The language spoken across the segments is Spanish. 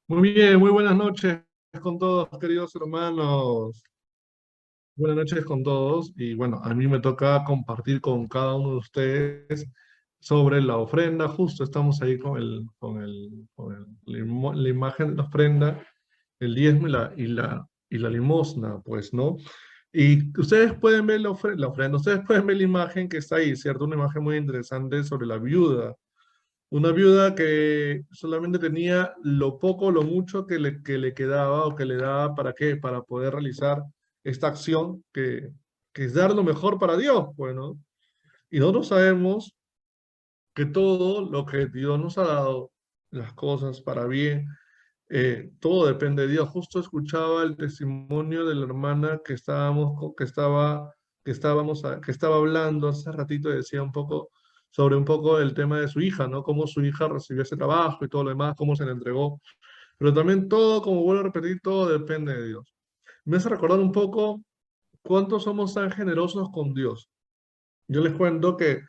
Muy bien, muy buenas noches con todos, queridos hermanos. Buenas noches con todos. Y bueno, a mí me toca compartir con cada uno de ustedes sobre la ofrenda. Justo estamos ahí la imagen de la ofrenda, el diezmo y la limosna, pues, ¿no? Y ustedes pueden ver la ofrenda, ustedes pueden ver la imagen que está ahí, ¿cierto? Una imagen muy interesante sobre la viuda. Una viuda que solamente tenía lo poco, lo mucho que le quedaba o que le daba para qué, para poder realizar esta acción que es dar lo mejor para Dios, bueno. Y nosotros sabemos que todo lo que Dios nos ha dado, las cosas para bien, todo depende de Dios. Justo escuchaba el testimonio de la hermana que estaba hablando hace ratito y decía un poco sobre un poco el tema de su hija, ¿no? Cómo su hija recibió ese trabajo y todo lo demás, cómo se le entregó. Pero también todo, como vuelvo a repetir, todo depende de Dios. Me hace recordar un poco cuánto somos tan generosos con Dios. Yo les cuento que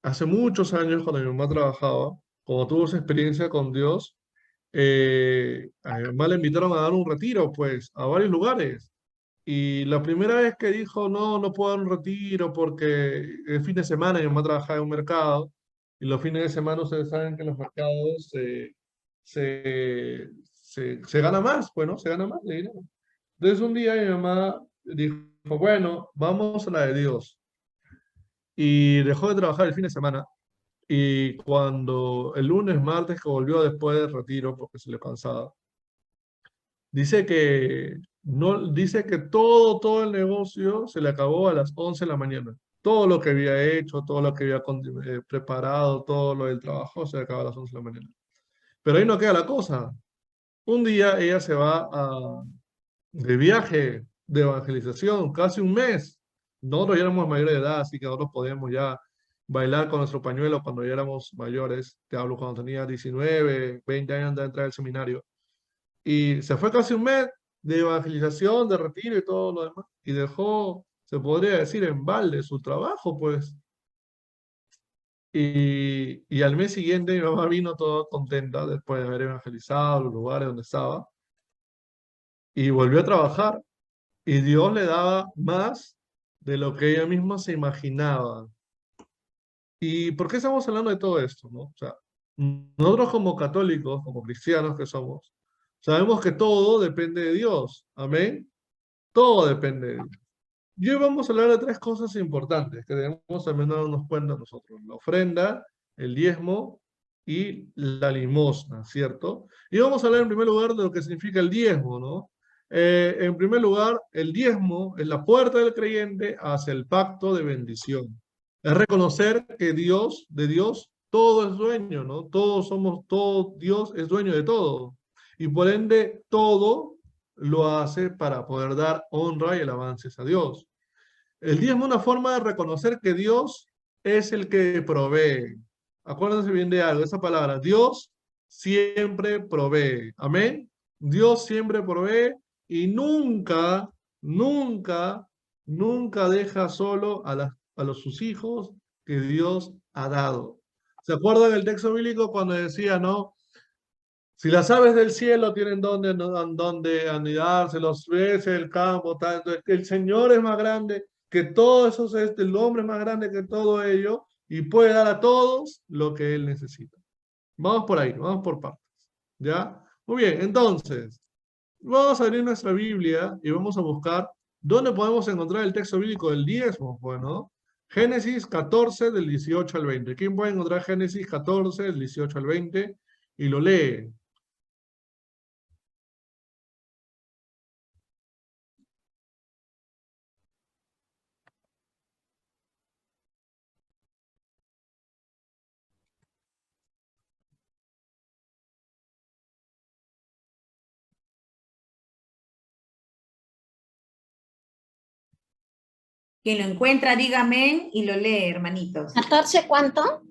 hace muchos años, cuando mi mamá trabajaba, cuando tuvo esa experiencia con Dios, a mi mamá le invitaron a dar un retiro, pues, a varios lugares. Y la primera vez que dijo, no, no puedo dar un retiro porque el fin de semana mi mamá trabajaba en un mercado, y los fines de semana ustedes saben que en los mercados se gana más, pues, ¿no? Se gana más de dinero. Entonces un día mi mamá dijo, bueno, vamos a la de Dios. Y dejó de trabajar el fin de semana y cuando el lunes, martes que volvió después del retiro, porque se le cansaba, dice que, no, dice que todo el negocio se le acabó a las 11 de la mañana. Todo lo que había hecho, todo lo que había preparado, todo lo del trabajo se le acabó a las 11 de la mañana. Pero ahí no queda la cosa. Un día ella se va de viaje de evangelización, casi un mes. Nosotros ya éramos mayores de edad, así que nosotros podíamos ya bailar con nuestro pañuelo cuando ya éramos mayores. Te hablo cuando tenía 19, 20 años de entrar al seminario. Y se fue casi un mes de evangelización, de retiro y todo lo demás. Y dejó, se podría decir, en balde su trabajo, pues. Y al mes siguiente mi mamá vino toda contenta después de haber evangelizado los lugares donde estaba y volvió a trabajar. Y Dios le daba más de lo que ella misma se imaginaba. ¿Y por qué estamos hablando de todo esto, no? O sea, nosotros como católicos, como cristianos que somos, sabemos que todo depende de Dios. Amén. Todo depende de Dios. Y hoy vamos a hablar de tres cosas importantes que debemos también darnos cuenta nosotros. La ofrenda, el diezmo y la limosna, ¿cierto? Y vamos a hablar en primer lugar de lo que significa el diezmo, ¿no? En primer lugar, el diezmo es la puerta del creyente hacia el pacto de bendición. Es reconocer que de Dios, todo es dueño, ¿no? Todos somos, todo, Dios es dueño de todo. Y por ende, todo lo hace para poder dar honra y alabanzas a Dios. El diezmo es una forma de reconocer que Dios es el que provee. Acuérdense bien de algo, esa palabra, Dios siempre provee. Amén. Dios siempre provee y nunca, nunca, nunca deja solo sus hijos que Dios ha dado. ¿Se acuerdan el texto bíblico cuando decía, no? Si las aves del cielo tienen donde anidarse, los peces del campo, tanto, el Señor es más grande que todo eso, el hombre es más grande que todo ello y puede dar a todos lo que Él necesita. Vamos por ahí, vamos por partes. ¿Ya? Muy bien, entonces, vamos a abrir nuestra Biblia y vamos a buscar dónde podemos encontrar el texto bíblico del diezmo. Bueno, Génesis 14 del 18 al 20. ¿Quién puede encontrar Génesis 14 del 18 al 20 y lo lee? Quien lo encuentra, diga amén y lo lee, hermanitos. 14, ¿cuánto?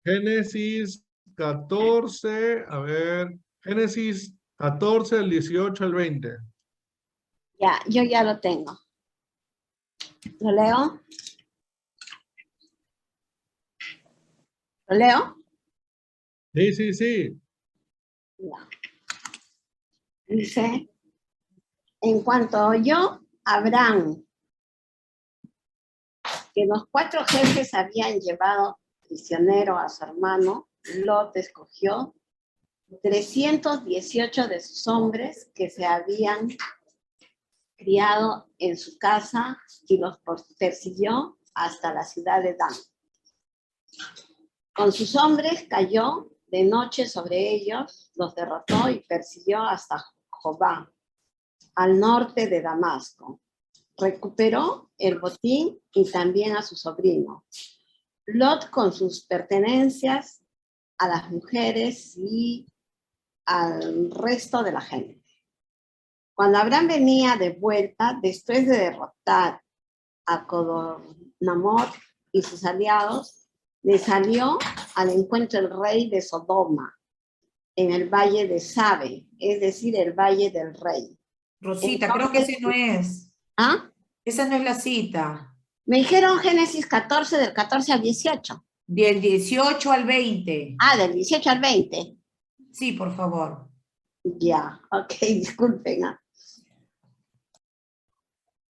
Génesis 14, a ver, Génesis 14, del 18 al 20. Ya, yo ya lo tengo. ¿Lo leo? ¿Lo leo? Sí, sí, sí. Ya. Dice, en cuanto oyó Abraham que los 4 jefes habían llevado prisionero a su hermano, Lot escogió 318 de sus hombres que se habían criado en su casa y los persiguió hasta la ciudad de Dan. Con sus hombres cayó de noche sobre ellos, los derrotó y persiguió hasta Jobá, al norte de Damasco. Recuperó el botín y también a su sobrino. Lot con sus pertenencias, a las mujeres y al resto de la gente. Cuando Abraham venía de vuelta, después de derrotar a Codornamor y sus aliados, le salió al encuentro el rey de Sodoma, en el valle de Sabe, es decir, el valle del rey. Rosita, creo que ese no es. ¿Ah? Esa no es la cita. Me dijeron Génesis 14, del 14 al 18. Del 18 al 20. Ah, del 18 al 20. Sí, por favor. Ya, ok, disculpen.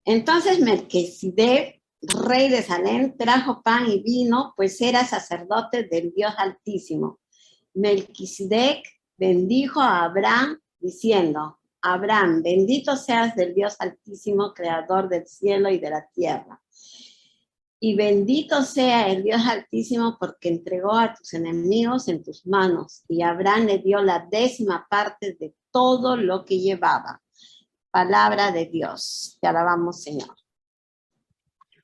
Entonces Melquisedec, rey de Salem, trajo pan y vino, pues era sacerdote del Dios Altísimo. Melquisedec bendijo a Abraham diciendo, Abraham, bendito seas del Dios Altísimo, creador del cielo y de la tierra. Y bendito sea el Dios Altísimo porque entregó a tus enemigos en tus manos. Y Abraham le dio la 10ª parte de todo lo que llevaba. Palabra de Dios. Te alabamos, Señor.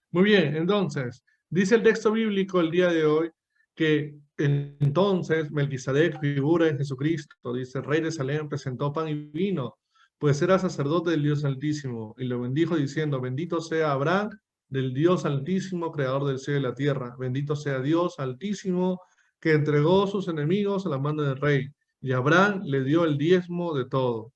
Muy bien, entonces, dice el texto bíblico el día de hoy que entonces Melquisedec figura en Jesucristo. Dice, el rey de Salem presentó pan y vino, pues era sacerdote del Dios Altísimo, y lo bendijo diciendo, bendito sea Abraham del Dios Altísimo, creador del cielo y la tierra. Bendito sea Dios Altísimo, que entregó sus enemigos a la mano del rey. Y Abraham le dio el diezmo de todo.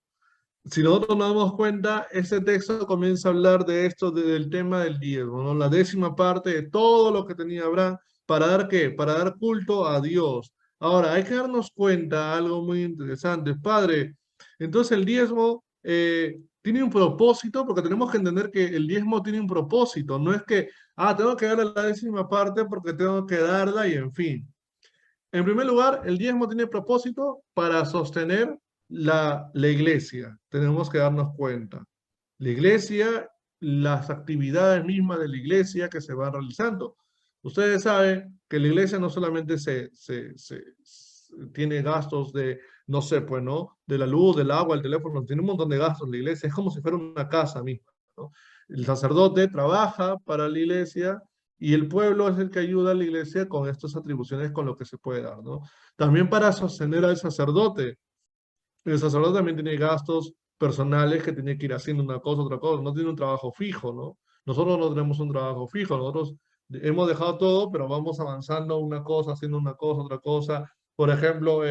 Si nosotros nos damos cuenta, ese texto comienza a hablar de esto, del tema del diezmo, ¿no? La 10ª parte de todo lo que tenía Abraham, ¿para dar qué? Para dar culto a Dios. Ahora, hay que darnos cuenta algo muy interesante. Padre, entonces el diezmo tiene un propósito, porque tenemos que entender que el diezmo tiene un propósito. No es que, tengo que darle la 10ª parte porque tengo que darla y en fin. En primer lugar, el diezmo tiene propósito para sostener la iglesia. Tenemos que darnos cuenta. La iglesia, las actividades mismas de la iglesia que se van realizando. Ustedes saben que la iglesia no solamente tiene gastos de, no sé, pues, ¿no? De la luz, del agua, el teléfono, tiene un montón de gastos la iglesia. Es como si fuera una casa misma, ¿no? El sacerdote trabaja para la iglesia y el pueblo es el que ayuda a la iglesia con estas atribuciones, con lo que se puede dar, ¿no? También para sostener al sacerdote. El sacerdote también tiene gastos personales que tiene que ir haciendo una cosa, otra cosa. No tiene un trabajo fijo, ¿no? Nosotros no tenemos un trabajo fijo. Nosotros hemos dejado todo, pero vamos avanzando una cosa, haciendo una cosa, otra cosa. Por ejemplo,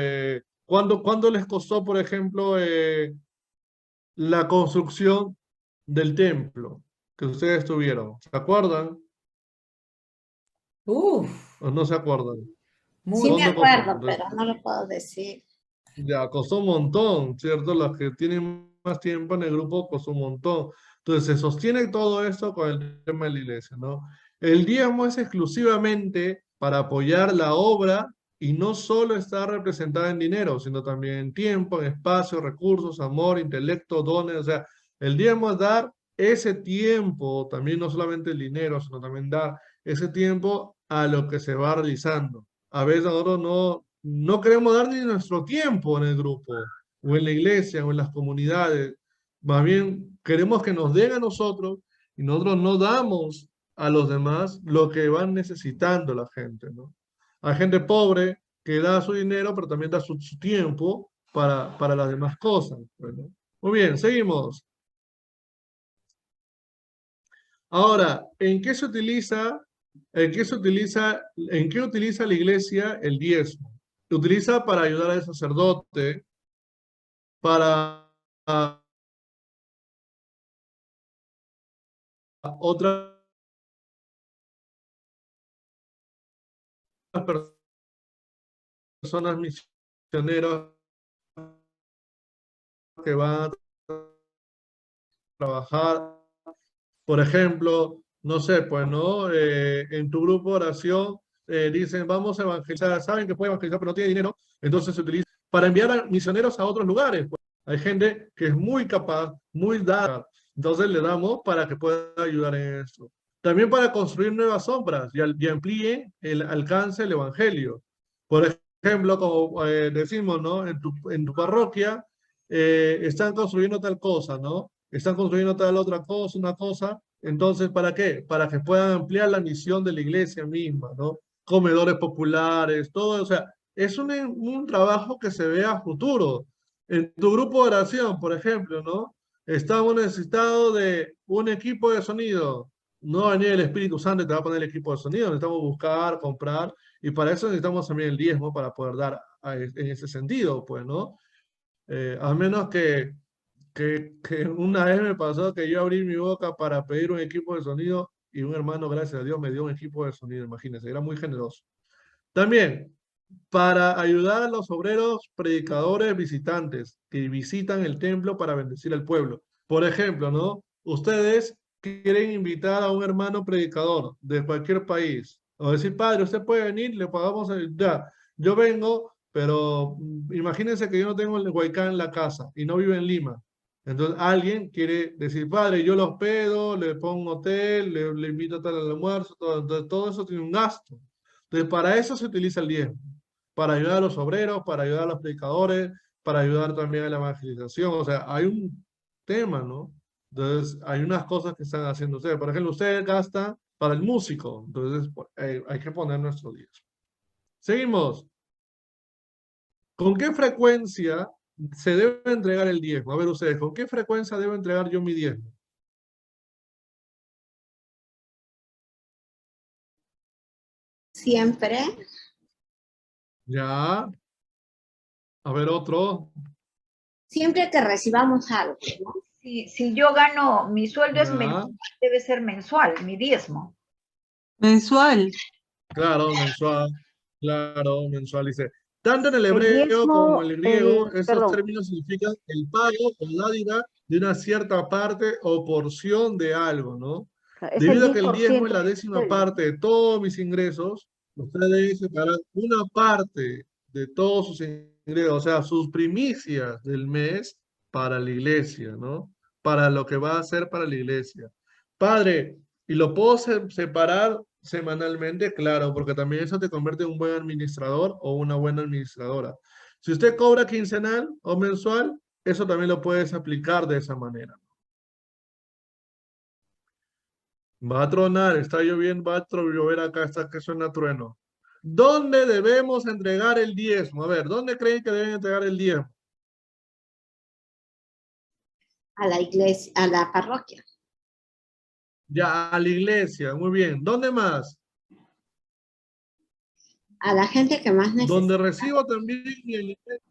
¿cuándo les costó, por ejemplo, la construcción del templo que ustedes tuvieron? ¿Se acuerdan? Uf, ¿O no se acuerdan? Sí me mucho. ¿Cuándo costó? acuerdo, Entonces, pero no lo puedo decir. ya, costó un montón, ¿cierto? Los que tienen más tiempo en el grupo costó un montón. Entonces se sostiene todo esto con el tema de la iglesia, ¿no? El diezmo es exclusivamente para apoyar la obra y no solo está representada en dinero, sino también en tiempo, en espacio, recursos, amor, intelecto, dones. O sea, el diezmo es dar ese tiempo, también no solamente el dinero, sino también dar ese tiempo a lo que se va realizando. A veces nosotros no queremos dar ni nuestro tiempo en el grupo, o en la iglesia, o en las comunidades. Más bien queremos que nos den a nosotros y nosotros no damos a los demás lo que van necesitando la gente, ¿no? Hay gente pobre que da su dinero, pero también da su tiempo para las demás cosas. Bueno, muy bien, seguimos. Ahora, en qué utiliza la iglesia el diezmo? Se utiliza para ayudar al sacerdote, para otras personas misioneras que van trabajar. Por ejemplo, no sé, pues, ¿no? En tu grupo de oración dicen, vamos a evangelizar, saben que puede evangelizar, pero no tiene dinero, entonces se utiliza para enviar a misioneros a otros lugares. Pues. Hay gente que es muy capaz, muy dada, entonces le damos para que pueda ayudar en esto. También para construir nuevas sombras y amplíe el alcance del evangelio. Por ejemplo, como decimos, ¿no? En tu parroquia están construyendo tal cosa, ¿no? Están construyendo tal otra cosa, una cosa. Entonces, ¿para qué? Para que puedan ampliar la misión de la iglesia misma, ¿no? Comedores populares, todo, o sea, es un trabajo que se ve a futuro. En tu grupo de oración, por ejemplo, ¿no? Estamos necesitados de un equipo de sonido. No va a venir el Espíritu Santo y te va a poner el equipo de sonido. Necesitamos buscar, comprar, y para eso necesitamos también el diezmo para poder dar en ese sentido, pues, ¿no? A menos que una vez me pasó que yo abrí mi boca para pedir un equipo de sonido y un hermano, gracias a Dios, me dio un equipo de sonido, imagínense, era muy generoso. También, para ayudar a los obreros predicadores visitantes que visitan el templo para bendecir al pueblo. Por ejemplo, ¿no? Ustedes quieren invitar a un hermano predicador de cualquier país, o decir, padre, usted puede venir, le pagamos, ya, yo vengo, pero imagínense que yo no tengo el Huaycán en la casa y no vive en Lima. Entonces alguien quiere decir, padre, yo lo hospedo, le pongo un hotel, le invito a tal almuerzo, todo eso tiene un gasto. Entonces, para eso se utiliza el diezmo, para ayudar a los obreros, para ayudar a los predicadores, para ayudar también a la evangelización. O sea, hay un tema, ¿no? Entonces, hay unas cosas que están haciendo ustedes. Por ejemplo, ustedes gastan para el músico, entonces hay que poner nuestro diezmo. Seguimos. ¿Con qué frecuencia se debe entregar el diezmo? A ver ustedes, ¿con qué frecuencia debo entregar yo mi diezmo? Siempre. Ya. A ver otro. Siempre que recibamos algo, ¿no? Si yo gano, mi sueldo es Ya. mensual, debe ser mensual, mi diezmo. Mensual. Claro, mensual. Claro, mensual. Dice, tanto en el El hebreo como en diezmo, el griego, el, esos perdón, términos significan el pago o dádiva de una cierta parte o porción de algo, ¿no? es el Debido a que el diezmo es 10% la del décima sueldo. parte de todos mis ingresos, usted debe separar una parte de todos sus ingresos, o sea, sus primicias del mes para la iglesia, ¿no? Para lo que va a hacer para la iglesia. Padre, ¿y lo puedo separar semanalmente? Claro, porque también eso te convierte en un buen administrador o una buena administradora. Si usted cobra quincenal o mensual, eso también lo puedes aplicar de esa manera. Va a tronar, está lloviendo, va a llover acá, está que suena trueno. ¿Dónde debemos entregar el diezmo? A ver, ¿dónde creen que deben entregar el diezmo? A la iglesia, a la parroquia. Ya, a la iglesia, muy bien. ¿Dónde más? A la gente que más Donde necesita. recibo también mi alimento,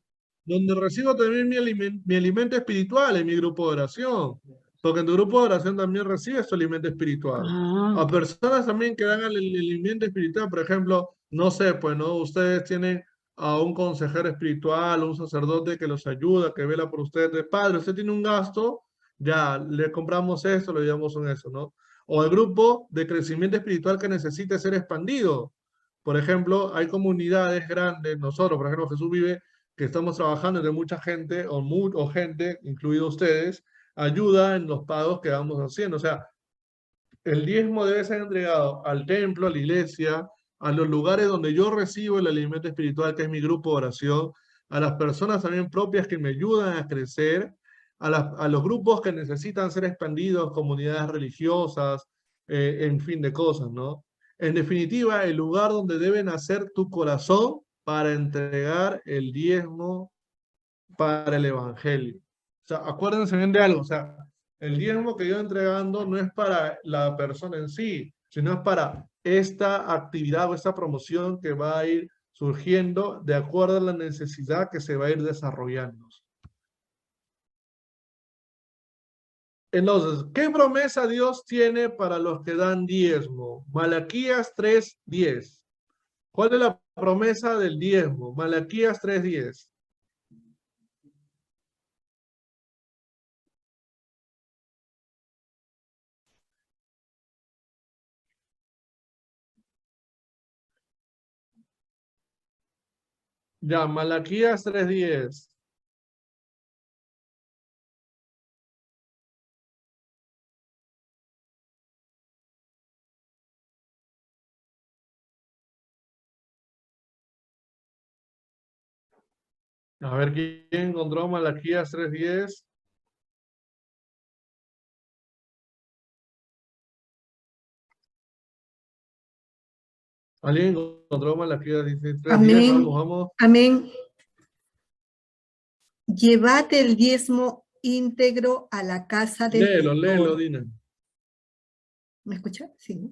donde recibo también mi alimento espiritual en mi grupo de oración. Porque en tu grupo de oración también recibes tu alimento espiritual. Ah, A personas también que dan el alimento espiritual, por ejemplo, no sé, pues no, ustedes tienen a un consejero espiritual, un sacerdote que los ayuda, que vela por ustedes. Padre, usted tiene un gasto, ya le compramos esto, le llevamos un eso, ¿no? O el grupo de crecimiento espiritual que necesita ser expandido. Por ejemplo, hay comunidades grandes, nosotros, por ejemplo, Jesús Vive, que estamos trabajando de mucha gente o gente, incluido ustedes, ayuda en los pagos que vamos haciendo. O sea, el diezmo debe ser entregado al templo, a la iglesia, a los lugares donde yo recibo el alimento espiritual, que es mi grupo de oración, a las personas también propias que me ayudan a crecer, a los grupos que necesitan ser expandidos, comunidades religiosas, en fin de cosas, ¿no? En definitiva, el lugar donde debe nacer tu corazón para entregar el diezmo para el evangelio. O sea, acuérdense bien de algo, o sea, el diezmo que yo entregando no es para la persona en sí, sino es para esta actividad o esta promoción que va a ir surgiendo de acuerdo a la necesidad que se va a ir desarrollando. Entonces, ¿qué promesa Dios tiene para los que dan diezmo? Malaquías 3:10. ¿Cuál es la promesa del diezmo? Malaquías 3:10. Ya, Malaquías 3:10. A ver, ¿quién encontró Malaquías 3:10? ¿Alguien encontró Malaquías 3:10? Amén. Vamos, vamos. Amén. Llevad el diezmo íntegro a la casa del Léelo, tesoro. Dina. ¿Me escucha? Sí, ¿no?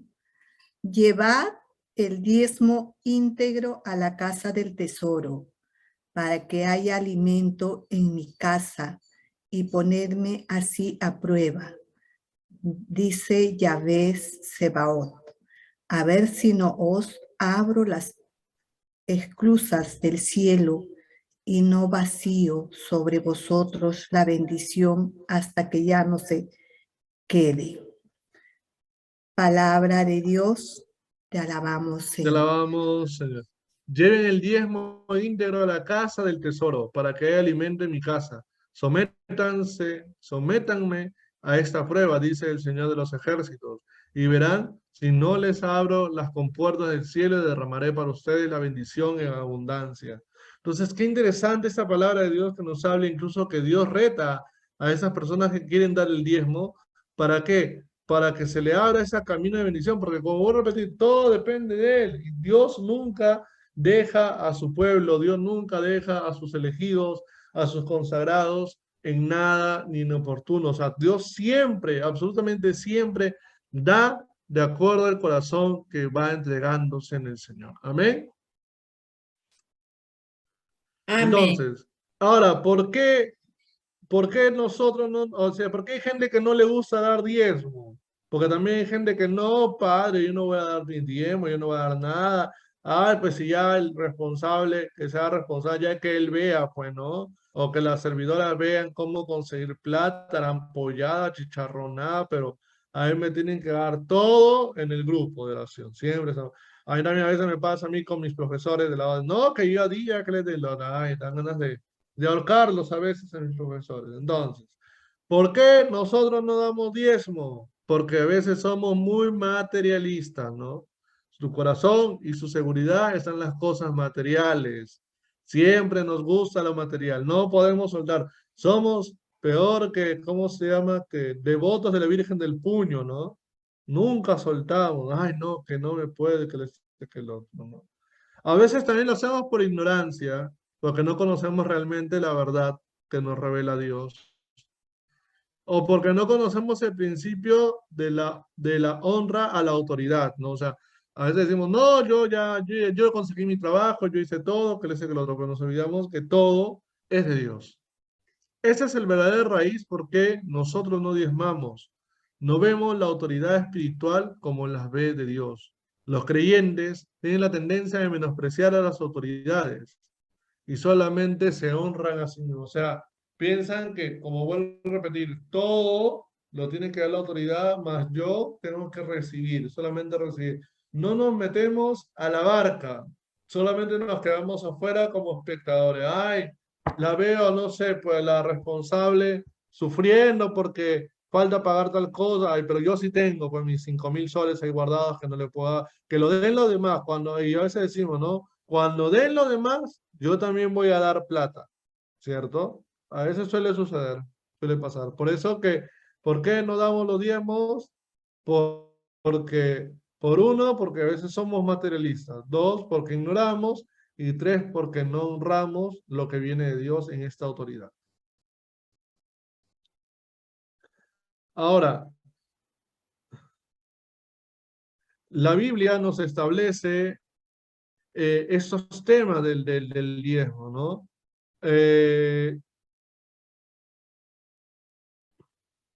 Llevad el diezmo íntegro a la casa del tesoro, para que haya alimento en mi casa, y ponerme así a prueba, dice Yahvé Sebaot, a ver si no os abro las esclusas del cielo y no vacío sobre vosotros la bendición hasta que ya no se quede. Palabra de Dios, te alabamos, Te Señor. alabamos, Señor. Lleven el diezmo íntegro a la casa del tesoro, para que haya alimento en mi casa. Sométanme a esta prueba, dice el Señor de los ejércitos, y verán si no les abro las compuertas del cielo y derramaré para ustedes la bendición en abundancia. Entonces, qué interesante esta palabra de Dios que nos habla, incluso que Dios reta a esas personas que quieren dar el diezmo. ¿Para qué? Para que se le abra ese camino de bendición, porque como voy a repetir, todo depende de Él. Y Dios nunca deja a su pueblo, Dios nunca deja a sus elegidos, a sus consagrados en nada ni inoportuno. O sea, Dios siempre, absolutamente siempre, da de acuerdo al corazón que va entregándose en el Señor. Amén. Amén. Entonces, ahora, ¿por qué nosotros no, o sea, por qué hay gente que no le gusta dar diezmo? Porque también hay gente que no, padre, yo no voy a dar mi diezmo, yo no voy a dar nada. Ay, pues si ya el responsable, que sea responsable, ya que él vea, pues, ¿no? O que las servidoras vean cómo conseguir plata, la ampollada, chicharronada, pero a mí me tienen que dar todo en el grupo de oración, siempre. A mí también a veces me pasa a mí con mis profesores de la no, que yo diga que les den, ay, dan ganas de ahorcarlos a veces a mis profesores. Entonces, ¿por qué nosotros no damos diezmo? Porque a veces somos muy materialistas, ¿no? Su corazón y su seguridad están en las cosas materiales. Siempre nos gusta lo material. No podemos soltar. Somos peor que, ¿cómo se llama? Que devotos de la Virgen del Puño, ¿no? Nunca soltamos. Ay, no, que no me puede, que el otro, ¿no? A veces también lo hacemos por ignorancia, porque no conocemos realmente la verdad que nos revela Dios. O porque no conocemos el principio de la honra a la autoridad, ¿no? O sea, a veces decimos, no, yo conseguí mi trabajo, yo hice todo, que le sé que lo otro, pero nos olvidamos que todo es de Dios. Ese es el verdadero raíz porque nosotros no diezmamos. No vemos la autoridad espiritual como las ve de Dios. Los creyentes tienen la tendencia de menospreciar a las autoridades y solamente se honran a sí mismos. O sea, piensan que, como vuelvo a repetir, todo lo tiene que dar la autoridad, más yo tengo que recibir, solamente recibir. No nos metemos a la barca, solamente nos quedamos afuera como espectadores. Ay, la veo, no sé, pues la responsable sufriendo porque falta pagar tal cosa, ay, pero yo sí tengo pues mis 5.000 soles ahí guardados que no le puedo dar, que lo den los demás, y a veces decimos, ¿no? Cuando den los demás, yo también voy a dar plata, ¿cierto? A veces suele suceder, suele pasar. Por eso que, ¿por qué no damos los diezmos? Porque, por uno, porque a veces somos materialistas. Dos, porque ignoramos. Y tres, porque no honramos lo que viene de Dios en esta autoridad. Ahora, la Biblia nos establece estos temas del diezmo, ¿no?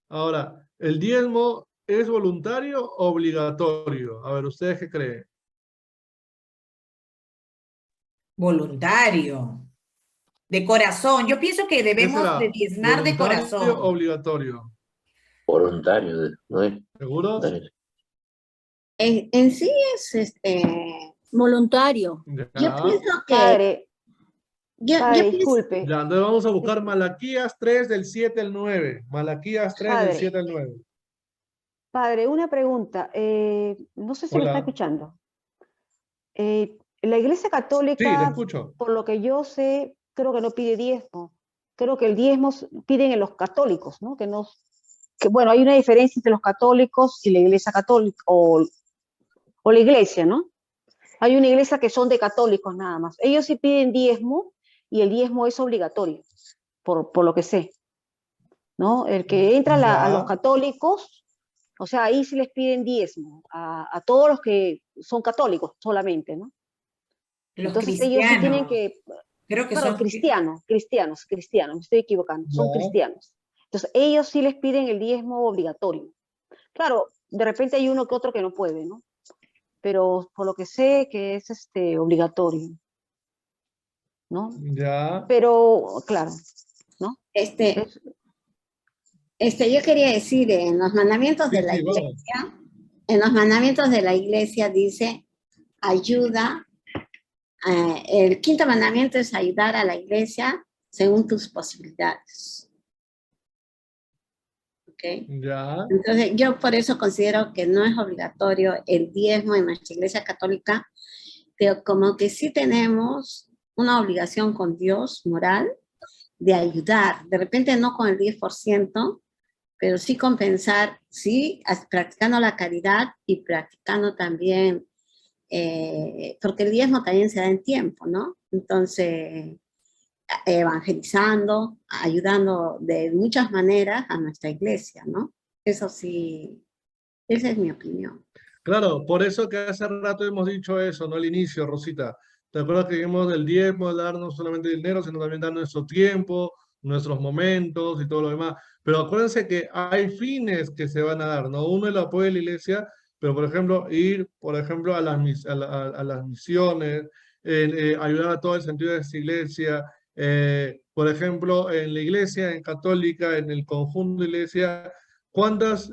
Ahora, ¿el diezmo es voluntario o obligatorio? A ver, ¿ustedes qué creen? Voluntario. De corazón. Yo pienso que ¿Qué debemos de será? diezmar de ¿Voluntario o corazón. obligatorio? Voluntario, ¿no es? ¿Seguros? En sí es, Voluntario. yo Ya. pienso que Padre, Padre, pienso, disculpe. Ya, entonces vamos a buscar Malaquías 3 del 7 al 9. Malaquías 3 del Padre. 7 al 9. Padre, una pregunta. No sé si me está Hola. escuchando. La Iglesia Sí, te Católica, escucho. por lo que yo sé, creo que no pide diezmo. Creo que el diezmo piden en los católicos, ¿no? Bueno, hay una diferencia entre los católicos y la Iglesia Católica, o la Iglesia, ¿no? Hay una iglesia que son de católicos nada más. Ellos sí piden diezmo y el diezmo es obligatorio, por lo que sé, ¿no? El que entra a los Ya. católicos, o sea, ahí sí les piden diezmo a todos los que son católicos solamente, ¿no? Los Entonces ellos sí tienen cristianos, que, creo que claro, son, cristianos, me estoy equivocando, son Ya. cristianos. Entonces ellos sí les piden el diezmo obligatorio. Claro, de repente hay uno que otro que no puede, ¿no? Pero por lo que sé que es obligatorio, ¿no? Ya. Pero, claro, ¿no? este, Es- yo quería decir, en los mandamientos Sí, de la sí, vamos. iglesia, en los mandamientos de la iglesia dice, ayuda, el quinto mandamiento es ayudar a la iglesia según tus posibilidades. ¿Ok? Ya. Entonces, yo por eso considero que no es obligatorio el diezmo en nuestra iglesia católica, pero como que sí tenemos una obligación con Dios moral de ayudar, de repente no con el 10%, pero sí compensar, sí, practicando la caridad y practicando también, porque el diezmo también se da en tiempo, ¿no? Entonces, evangelizando, ayudando de muchas maneras a nuestra iglesia, ¿no? Eso sí, esa es mi opinión. Claro, por eso que hace rato hemos dicho eso, ¿no? Al inicio, Rosita. ¿Te acuerdas que vimos del diezmo, de dar no solamente dinero, sino también dar nuestro tiempo, nuestros momentos y todo lo demás? Pero acuérdense que hay fines que se van a dar, ¿no? Uno es el apoyo de la iglesia, pero por ejemplo, ir, por ejemplo, a a las misiones, ayudar a todo el sentido de esta iglesia. Por ejemplo, en la iglesia, en católica, en el conjunto de iglesia, ¿cuántas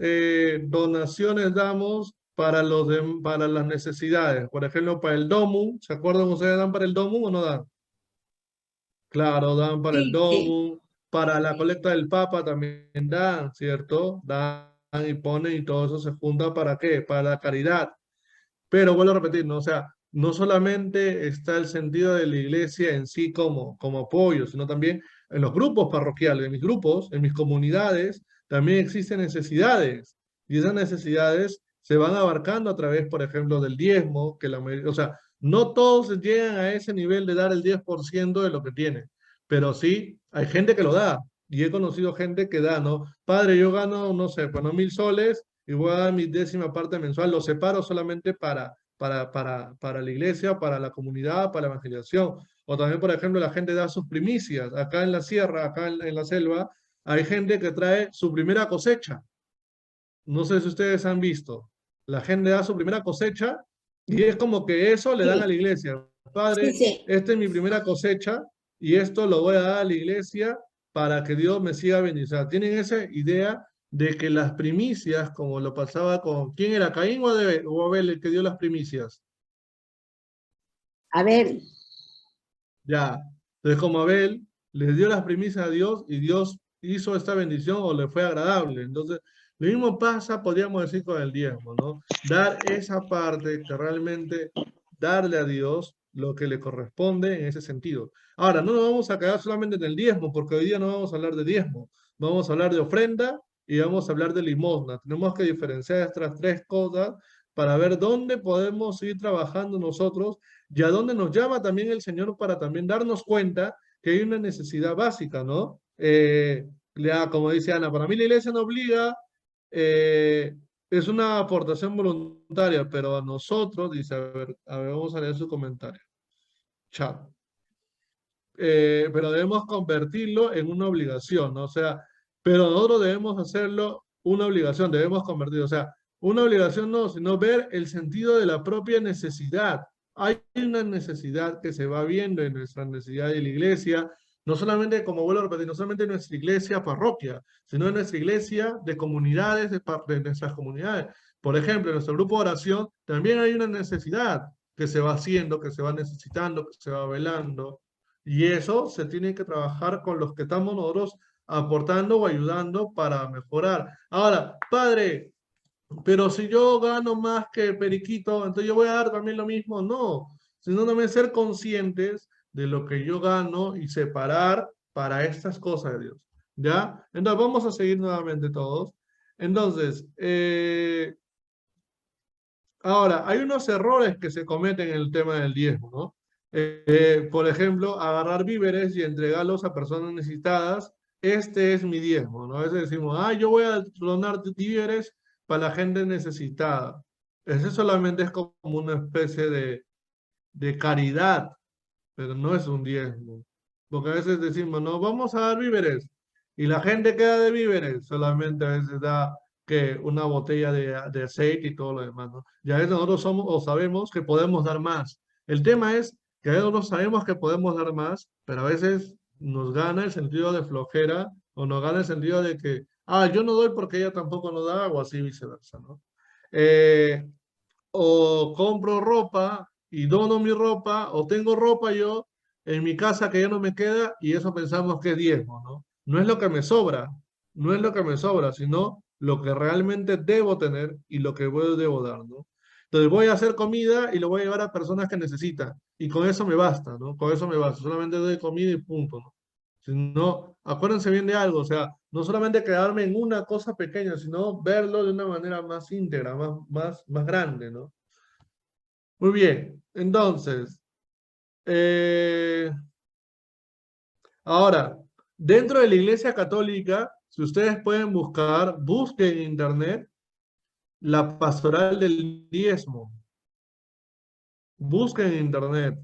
donaciones damos para las necesidades? Por ejemplo, para el DOMU, ¿se acuerdan ustedes? ¿Dan para el DOMU o no dan? Claro, dan para el sí, sí. DOMU, para la colecta del Papa también dan, ¿cierto? Dan y ponen y todo eso se junta ¿para qué? Para la caridad. Pero vuelvo a repetir, ¿no? O sea, no solamente está el sentido de la iglesia en sí como apoyo, sino también en los grupos parroquiales, en mis grupos, en mis comunidades, también existen necesidades. Y esas necesidades se van abarcando a través, por ejemplo, del diezmo, o sea, no todos llegan a ese nivel de dar el 10% de lo que tienen, pero sí hay gente que lo da. Y he conocido gente que da, ¿no? Padre, yo gano, no sé, bueno, 1.000 soles y voy a dar mi 10ª parte mensual, lo separo solamente para la iglesia, para la comunidad, para la evangelización. O también, por ejemplo, la gente da sus primicias. Acá en la sierra, acá en la selva, hay gente que trae su primera cosecha. No sé si ustedes han visto. La gente da su primera cosecha y es como que eso le dan a Sí, la iglesia. sí, Padre, sí. esta es mi primera cosecha y esto lo voy a dar a la iglesia para que Dios me siga bendiciendo. Tienen esa idea de que las primicias, como lo pasaba con, ¿quién era? ¿Caín o Abel el que dio las primicias? A ver, Ya. Entonces, como Abel le dio las primicias a Dios y Dios hizo esta bendición o le fue agradable. Entonces, lo mismo pasa, podríamos decir, con el diezmo, ¿no? Dar esa parte que realmente darle a Dios lo que le corresponde en ese sentido. Ahora, no nos vamos a quedar solamente en el diezmo, porque hoy día no vamos a hablar de diezmo. Vamos a hablar de ofrenda y vamos a hablar de limosna. Tenemos que diferenciar estas tres cosas para ver dónde podemos ir trabajando nosotros y a dónde nos llama también el Señor para también darnos cuenta que hay una necesidad básica, ¿no? Como dice Ana, para mí la iglesia no obliga, es una aportación voluntaria, pero a nosotros, dice, a ver, vamos a leer su comentario. Chat. Pero debemos convertirlo en una obligación, ¿no? O sea, pero nosotros debemos hacerlo una obligación, debemos convertirlo, o sea, una obligación no, sino ver el sentido de la propia necesidad. Hay una necesidad que se va viendo en nuestra necesidad de la iglesia, no solamente, como vuelvo a repetir, no solamente en nuestra iglesia parroquia, sino en nuestra iglesia de comunidades, de nuestras comunidades. Por ejemplo, en nuestro grupo de oración también hay una necesidad que se va haciendo, que se va necesitando, que se va velando. Y eso se tiene que trabajar con los que estamos nosotros aportando o ayudando para mejorar. Ahora, padre, pero si yo gano más que Periquito, entonces yo voy a dar también lo mismo. No, sino también ser conscientes de lo que yo gano y separar para estas cosas de Dios. ¿Ya? Entonces vamos a seguir nuevamente todos. Entonces, ahora, hay unos errores que se cometen en el tema del diezmo, ¿no? Por ejemplo, agarrar víveres y entregarlos a personas necesitadas. Este es mi diezmo, ¿no? A veces decimos, yo voy a donar víveres para la gente necesitada. Ese solamente es como una especie de caridad, pero no es un diezmo. Porque a veces decimos, no, vamos a dar víveres. Y la gente queda de víveres, solamente a veces da que una botella de aceite y todo lo demás, ¿no? Ya nosotros somos o sabemos que podemos dar más. El tema es que a veces nosotros sabemos que podemos dar más, pero a veces nos gana el sentido de flojera o nos gana el sentido de que, yo no doy porque ella tampoco nos da, o así viceversa, ¿no? O compro ropa y dono mi ropa, o tengo ropa yo en mi casa que ya no me queda y eso pensamos que es diezmo, ¿no? No es lo que me sobra, no es lo que me sobra, sino lo que realmente debo tener y lo que debo dar, ¿no? Entonces voy a hacer comida y lo voy a llevar a personas que necesitan y con eso me basta, ¿no? Con eso me basta, solamente doy comida y punto, ¿no? Sino, acuérdense bien de algo, o sea, no solamente quedarme en una cosa pequeña, sino verlo de una manera más íntegra, más grande, ¿no? Muy bien, entonces, ahora, dentro de la Iglesia Católica, si ustedes pueden busquen en internet la pastoral del diezmo. Busquen en internet.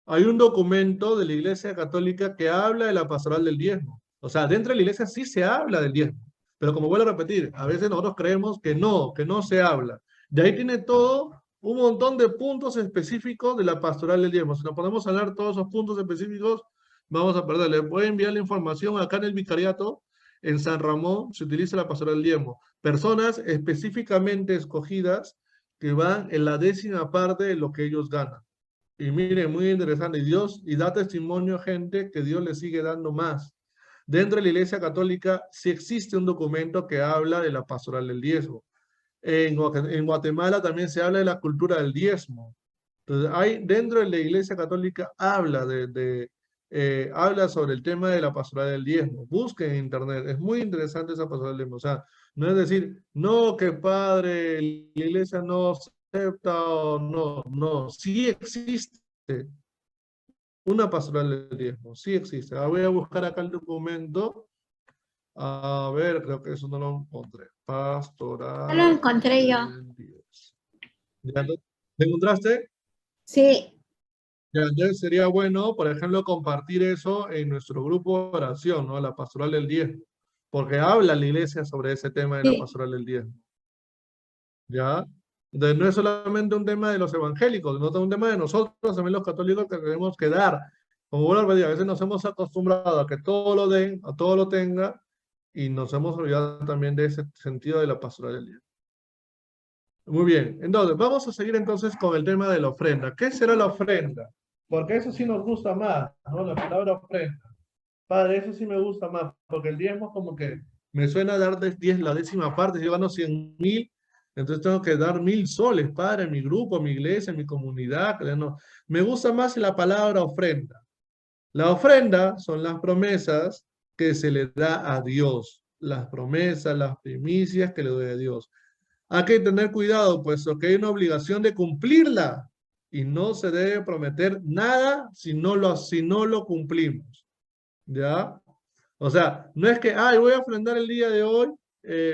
Hay un documento de la Iglesia Católica que habla de la pastoral del diezmo. O sea, dentro de la Iglesia sí se habla del diezmo. Pero como vuelvo a repetir, a veces nosotros creemos que no se habla. De ahí tiene todo un montón de puntos específicos de la pastoral del diezmo. Si nos podemos hablar todos esos puntos específicos, vamos a perderle. Voy a enviar la información acá en el vicariato. En San Ramón se utiliza la pastoral del diezmo. Personas específicamente escogidas que van en la 10ª parte de lo que ellos ganan. Y miren, muy interesante. Y da testimonio, gente, que Dios le sigue dando más. Dentro de la Iglesia Católica sí existe un documento que habla de la pastoral del diezmo. En Guatemala también se habla de la cultura del diezmo. Entonces, dentro de la Iglesia Católica habla sobre el tema de la pastoral del diezmo. Busquen en internet. Es muy interesante esa pastoral del diezmo. O sea, no es decir, no, que padre, la Iglesia no acepta o no. Sí existe una pastoral del diezmo. Sí existe. Voy a buscar acá el documento. A ver, creo que eso no lo encontré. Pastoral. Ya lo encontré yo. del diezmo. ¿Ya lo encontraste? Sí, Ya, entonces sería bueno, por ejemplo, compartir eso en nuestro grupo de oración, ¿no? La pastoral del diezmo. Porque habla la iglesia sobre ese tema de la sí. pastoral del diezmo. ¿Ya? Entonces no es solamente un tema de los evangélicos, no es un tema de nosotros, también los católicos, que tenemos que dar. Como vuelvo a decir, a veces nos hemos acostumbrado a que todo lo den, a todo lo tenga, y nos hemos olvidado también de ese sentido de la pastoral del diezmo. Muy bien, entonces vamos a seguir entonces con el tema de la ofrenda. ¿Qué será la ofrenda? Porque eso sí nos gusta más, ¿no? La palabra ofrenda. Padre, eso sí me gusta más, porque el diezmo como que me suena a dar la 10ª parte, si yo gano 100.000, entonces tengo que dar 1.000 soles, Padre, en mi grupo, en mi iglesia, en mi comunidad. No. Me gusta más la palabra ofrenda. La ofrenda son las promesas que se le da a Dios, las promesas, las primicias que le doy a Dios. Hay que tener cuidado, puesto que hay una obligación de cumplirla y no se debe prometer nada si no lo cumplimos. ¿Ya? O sea, no es que, voy a ofrendar el día de hoy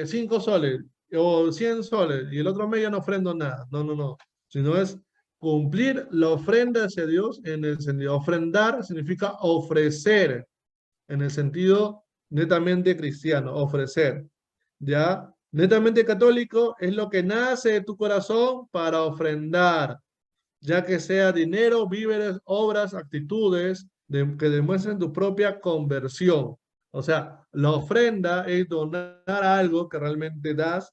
5 soles o 100 soles y el otro mes ya no ofrendo nada. No. Sino es cumplir la ofrenda hacia Dios en el sentido, ofrendar significa ofrecer, en el sentido netamente cristiano, ofrecer. ¿Ya? Netamente católico es lo que nace de tu corazón para ofrendar, ya que sea dinero, víveres, obras, actitudes que demuestren tu propia conversión. O sea, la ofrenda es donar algo que realmente das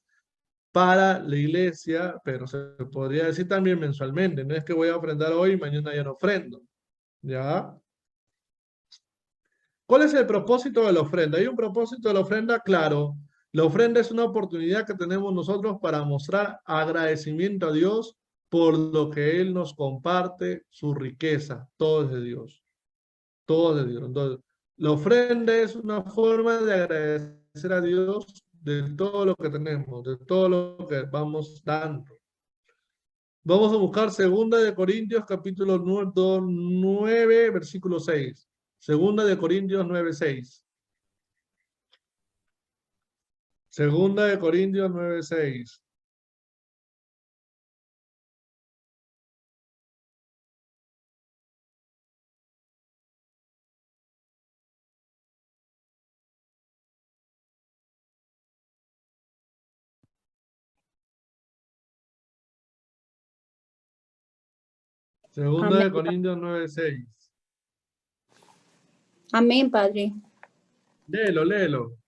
para la iglesia, pero se podría decir también mensualmente. No es que voy a ofrendar hoy y mañana ya no ofrendo. ¿Ya? ¿Cuál es el propósito de la ofrenda? Hay un propósito de la ofrenda, claro. La ofrenda es una oportunidad que tenemos nosotros para mostrar agradecimiento a Dios por lo que Él nos comparte, su riqueza. Todo es de Dios. Todo es de Dios. Entonces, la ofrenda es una forma de agradecer a Dios de todo lo que tenemos, de todo lo que vamos dando. Vamos a buscar 2 Corintios, capítulo 9, versículo 6. 2 Corintios 9:6. 2 Corintios 9:6. Segunda de Amén. Corintios 9:6. Amén, Padre. Léelo, léelo.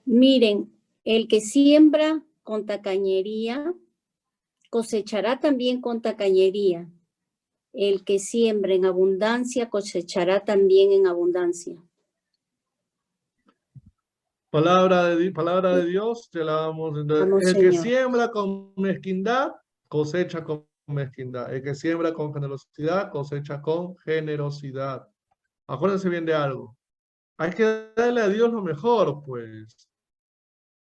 Miren, el que siembra con tacañería, cosechará también con tacañería. El que siembra en abundancia, cosechará también en abundancia. Palabra de Dios, te la damos. Entonces, Vamos, el que Señor. siembra con mezquindad, cosecha con mezquindad. El que siembra con generosidad, cosecha con generosidad. Acuérdense bien de algo. Hay que darle a Dios lo mejor, pues.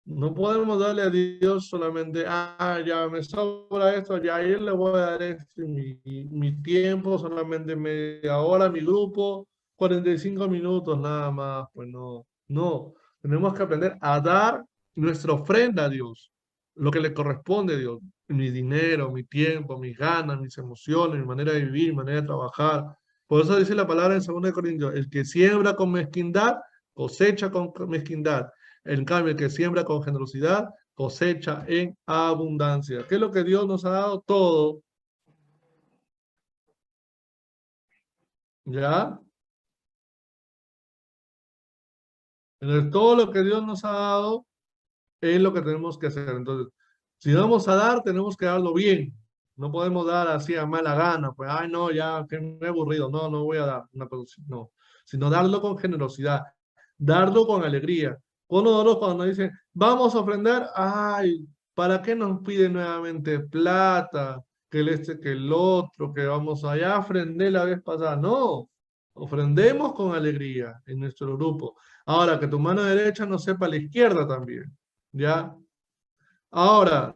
No podemos darle a Dios solamente, ya me sobra esto, ya a Él le voy a dar esto, mi tiempo, solamente media hora, mi grupo, 45 minutos nada más. Pues no, no. Tenemos que aprender a dar nuestra ofrenda a Dios, lo que le corresponde a Dios. Mi dinero, mi tiempo, mis ganas, mis emociones, mi manera de vivir, mi manera de trabajar. Por eso dice la palabra en 2 Corintios, el que siembra con mezquindad, cosecha con mezquindad. En cambio, el que siembra con generosidad, cosecha en abundancia. ¿Qué es lo que Dios nos ha dado? Todo. ¿Ya? Entonces, todo lo que Dios nos ha dado es lo que tenemos que hacer. Entonces, si vamos a dar, tenemos que darlo bien. No podemos dar así a mala gana. Pues, ay, no, ya, que me he aburrido. No, no voy a dar una cosa. No. Sino darlo con generosidad. Darlo con alegría. Cuando dicen, vamos a ofrendar, ay, ¿para qué nos piden nuevamente plata? Que el este, que el otro, que vamos allá, ofrendé la vez pasada. No, ofrendemos con alegría en nuestro grupo. Ahora, que tu mano derecha no sepa la izquierda también. ¿Ya? Ahora,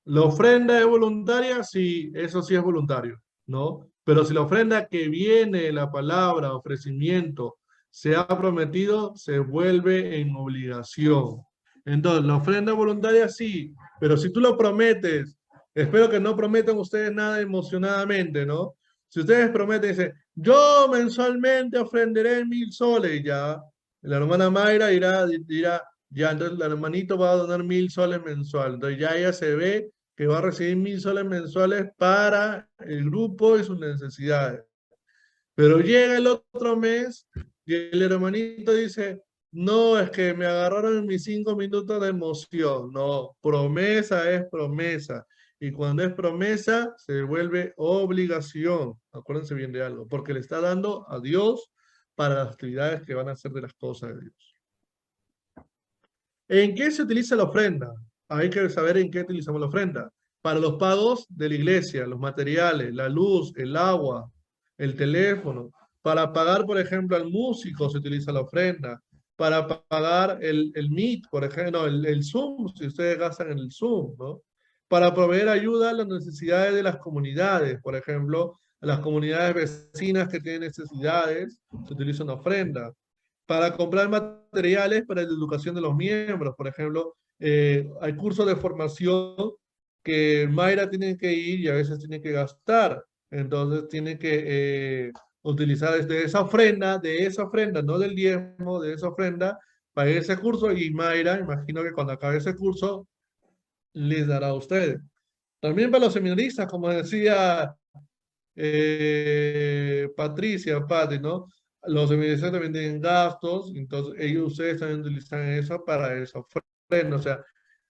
¿la ofrenda es voluntaria? Sí, eso sí es voluntario, ¿no? Pero si la ofrenda que viene de la palabra, ofrecimiento, se ha prometido, se vuelve en obligación. Entonces, la ofrenda voluntaria sí, pero si tú lo prometes, espero que no prometan ustedes nada emocionadamente, ¿no? Si ustedes prometen, dicen, yo mensualmente ofrenderé 1,000 soles, ya, la hermana Mayra dirá, ya, entonces el hermanito va a donar 1,000 soles mensual. Entonces ya ella se ve que va a recibir 1,000 soles mensuales para el grupo y sus necesidades. Pero llega el otro mes y el hermanito dice, no, es que me agarraron en mis 5 minutos de emoción. No, promesa es promesa. Y cuando es promesa, se vuelve obligación. Acuérdense bien de algo, porque le está dando a Dios para las actividades que van a hacer de las cosas de Dios. ¿En qué se utiliza la ofrenda? Hay que saber en qué utilizamos la ofrenda. Para los pagos de la iglesia, los materiales, la luz, el agua, el teléfono. Para pagar, por ejemplo, al músico se utiliza la ofrenda. Para pagar el Meet, por ejemplo, el Zoom, si ustedes gastan en el Zoom, ¿no? Para proveer ayuda a las necesidades de las comunidades, por ejemplo, a las comunidades vecinas que tienen necesidades, se utiliza una ofrenda. Para comprar materiales para la educación de los miembros, por ejemplo, hay cursos de formación que Mayra tiene que ir y a veces tiene que gastar, entonces tiene que utilizar de esa ofrenda, no del diezmo, de esa ofrenda, para ese curso, y Mayra, imagino que cuando acabe ese curso, les dará a ustedes. También para los seminaristas, como decía Patricia, Pati, ¿no? Los seminaristas también tienen gastos, entonces ustedes también utilizan eso para esa ofrenda, o sea,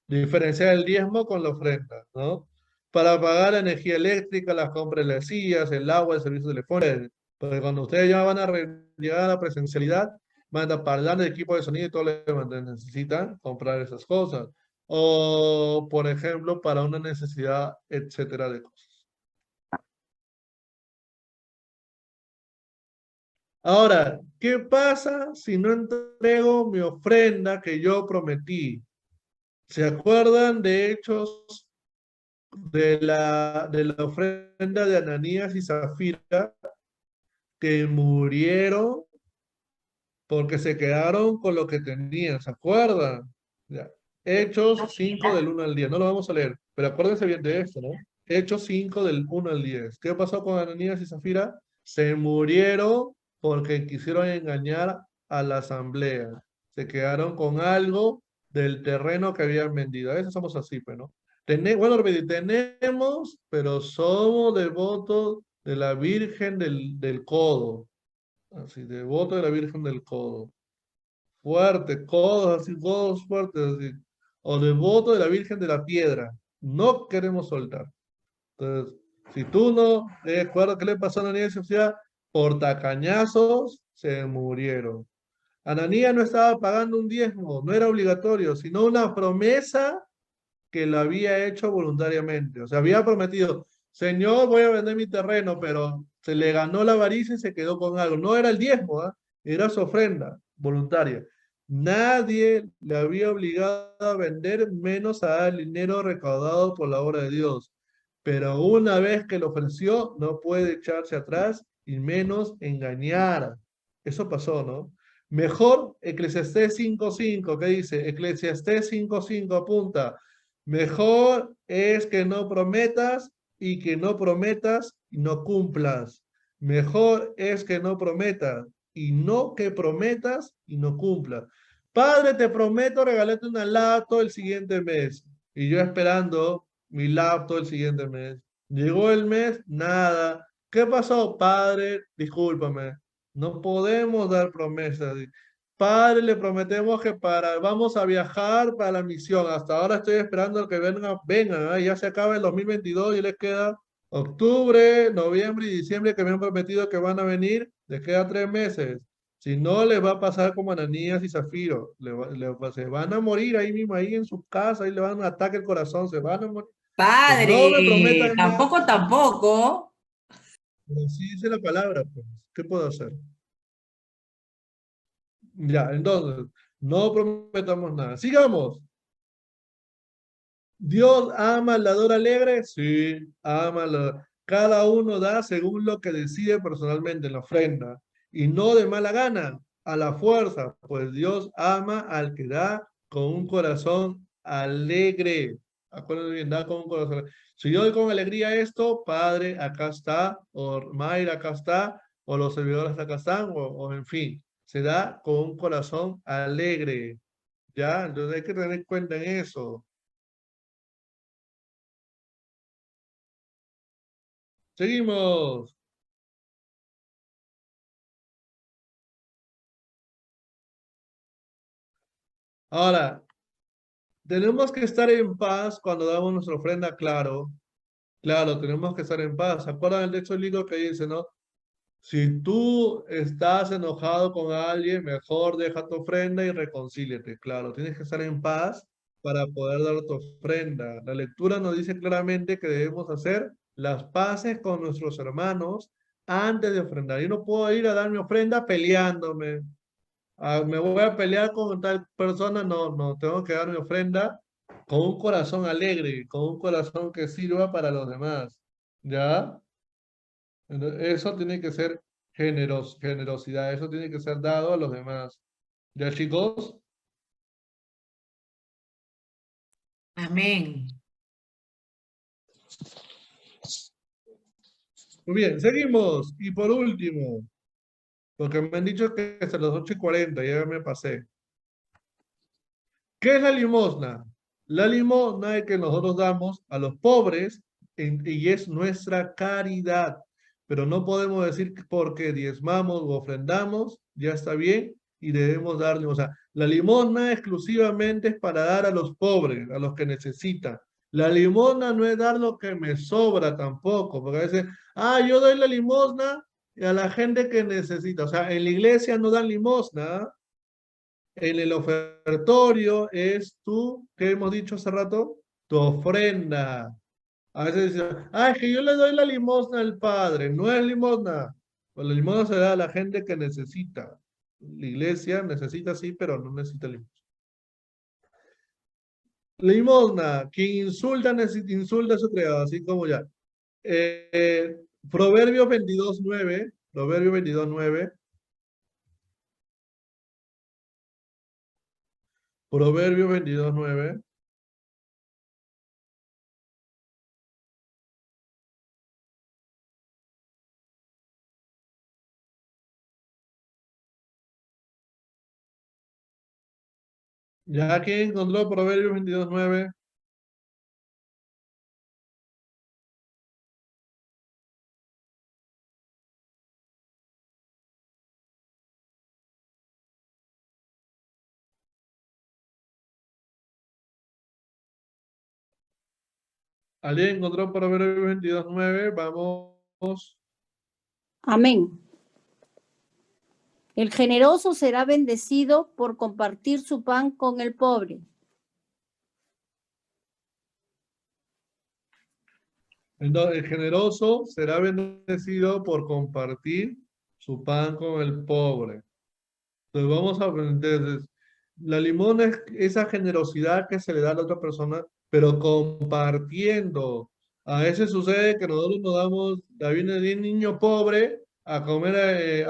diferenciar el diezmo con la ofrenda, ¿no? para pagar la energía eléctrica, las compras de las sillas, el agua, el servicio telefónico. Porque cuando ustedes ya van a llegar a la presencialidad, van a parlar de equipo de sonido y todo lo demás. Necesitan comprar esas cosas. O, por ejemplo, para una necesidad, etcétera, de cosas. Ahora, ¿qué pasa si no entrego mi ofrenda que yo prometí? ¿Se acuerdan de Hechos de la ofrenda de Ananías y Zafira que murieron porque se quedaron con lo que tenían? ¿Se acuerdan? Ya. Hechos 5 del 1 al 10. No lo vamos a leer, pero acuérdense bien de esto, ¿no? Hechos 5 del 1 al 10. ¿Qué pasó con Ananías y Zafira? Se murieron porque quisieron engañar a la asamblea. Se quedaron con algo del terreno que habían vendido. A veces somos así, pues, ¿no? Bueno, tenemos, pero somos devotos de la Virgen del Codo. Así, devoto de la Virgen del Codo. Fuerte, codos así, codos fuertes así. O devoto de la Virgen de la Piedra. No queremos soltar. Entonces, si tú no te acuerdas qué le pasó a Ananías y Zafira, por tacañazos se murieron. Ananías no estaba pagando un diezmo, no era obligatorio, sino una promesa que lo había hecho voluntariamente. O sea, había prometido, Señor, voy a vender mi terreno, pero se le ganó la avaricia y se quedó con algo. No era el diezmo, ¿eh? Era su ofrenda voluntaria. Nadie le había obligado a vender, menos a dar el dinero recaudado por la obra de Dios. Pero una vez que lo ofreció, no puede echarse atrás y menos engañar. Eso pasó, ¿no? Mejor, Eclesiastés 5:5, ¿qué dice? Eclesiastés 5:5 apunta. Mejor es que no prometas y que no prometas y no cumplas. Mejor es que no prometas y no que prometas y no cumplas. Padre, te prometo regalarte una laptop el siguiente mes. Y yo esperando mi laptop el siguiente mes. Llegó el mes, nada. ¿Qué pasó, padre? Discúlpame. No podemos dar promesas. Padre, le prometemos que vamos a viajar para la misión. Hasta ahora estoy esperando que vengan. Ya se acaba el 2022 y les queda octubre, noviembre y diciembre que me han prometido que van a venir. Les queda 3 meses. Si no, les va a pasar como Ananías y Zafiro. Se van a morir ahí mismo, ahí en su casa, ahí le van a ataque el corazón, se van a morir. Padre, No me prometan tampoco, tampoco. Pero sí dice la palabra, pues. ¿Qué puedo hacer? Ya, entonces, no prometamos nada. Sigamos. ¿Dios ama al dador alegre? Sí, ama al cada uno da según lo que decide personalmente en la ofrenda, y no de mala gana, a la fuerza, pues Dios ama al que da con un corazón alegre. Acuérdense bien, da con un corazón alegre. Si yo doy con alegría esto, Padre, acá está, o Mayra, acá está, o los servidores acá están, o en fin, se da con un corazón alegre. ¿Ya? Entonces hay que tener en cuenta en eso. Seguimos. Ahora, tenemos que estar en paz cuando damos nuestra ofrenda, claro. Claro, tenemos que estar en paz. ¿Se acuerdan del texto bíblico que dice, no? Si tú estás enojado con alguien, mejor deja tu ofrenda y reconcíliate. Claro, tienes que estar en paz para poder dar tu ofrenda. La lectura nos dice claramente que debemos hacer las paces con nuestros hermanos antes de ofrendar. Yo no puedo ir a dar mi ofrenda peleándome. Me voy a pelear con tal persona, no, tengo que dar mi ofrenda con un corazón alegre, con un corazón que sirva para los demás. ¿Ya? Eso tiene que ser generosidad, eso tiene que ser dado a los demás. ¿Ya, chicos? Amén. Muy bien, seguimos. Y por último, porque me han dicho que hasta las 8:40, ya me pasé. ¿Qué es la limosna? La limosna es que nosotros damos a los pobres y es nuestra caridad. Pero no podemos decir que porque diezmamos o ofrendamos, ya está bien y debemos darle. O sea, la limosna exclusivamente es para dar a los pobres, a los que necesitan. La limosna no es dar lo que me sobra tampoco, porque a veces, yo doy la limosna a la gente que necesita. O sea, en la iglesia no dan limosna, en el ofertorio es tú, ¿qué hemos dicho hace rato? Tu ofrenda. A veces dicen, es que yo le doy la limosna al Padre. No es limosna. Pues la limosna se da a la gente que necesita. La iglesia necesita sí, pero no necesita limosna. Limosna, quien insulta, insulta a su creador, así como ya. Proverbios 22:9. Proverbios 22:9. Proverbios 22:9. ¿Ya quién encontró Proverbios 22:9? ¿Alguien encontró Proverbios 22:9? Vamos. Amén. El generoso será bendecido por compartir su pan con el pobre. Entonces, el generoso será bendecido por compartir su pan con el pobre. Entonces, vamos a aprender. La limosna es esa generosidad que se le da a la otra persona, pero compartiendo. A veces sucede que nosotros nos damos, viene de un niño pobre a comer,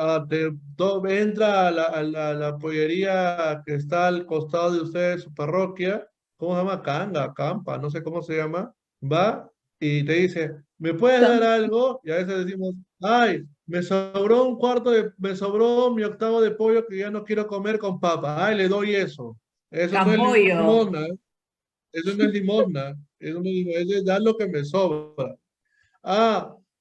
entra a la pollería que está al costado de ustedes, su parroquia, ¿cómo se llama? Canga, Campa, no sé cómo se llama, va y te dice, ¿me puedes dar algo? Y a veces decimos, me sobró me sobró mi octavo de pollo que ya no quiero comer con papa. Le doy eso. Eso no es Capollo. limosna. Eso no es limosna. Eso no es dar lo que me sobra.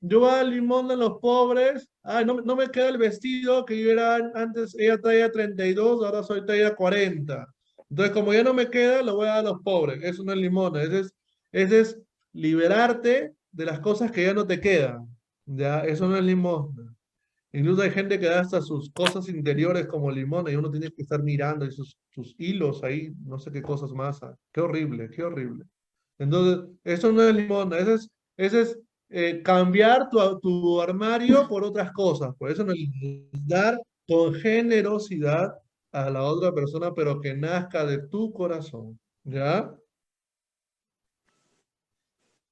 Yo voy a dar limosna a los pobres. No me queda el vestido que yo era antes, ella traía 32, ahora soy talla 40. Entonces, como ya no me queda, lo voy a dar a los pobres. Eso no es limosna. Ese es liberarte de las cosas que ya no te quedan. ¿Ya? Eso no es limosna. Incluso hay gente que da hasta sus cosas interiores como limosna y uno tiene que estar mirando y sus hilos ahí, no sé qué cosas más. Qué horrible, qué horrible. Entonces, eso no es limosna, ese es cambiar tu armario por otras cosas. Por eso no es dar con generosidad a la otra persona, pero que nazca de tu corazón. ¿Ya?